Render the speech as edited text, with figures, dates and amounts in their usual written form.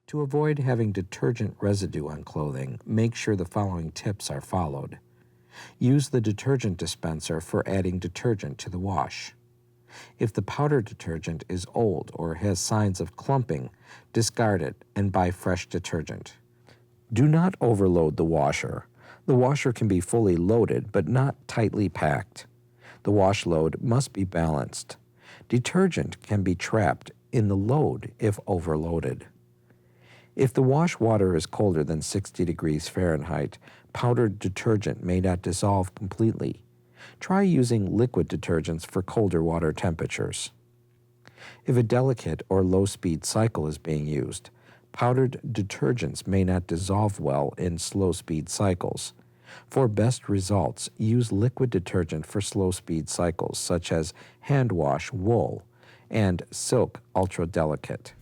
To avoid having detergent residue on clothing, make sure the following tips are followed. Use the detergent dispenser for adding detergent to the wash. If the powder detergent is old or has signs of clumping, discard it and buy fresh detergent. Do not overload the washer. The washer can be fully loaded but not tightly packed. The wash load must be balanced. Detergent can be trapped in the load if overloaded. If the wash water is colder than 60 degrees Fahrenheit, powdered detergent may not dissolve completely. Try using liquid detergents for colder water temperatures. If a delicate or low-speed cycle is being used, powdered detergents may not dissolve well in slow-speed cycles. For best results, use liquid detergent for slow-speed cycles such as hand wash wool and silk ultra delicate.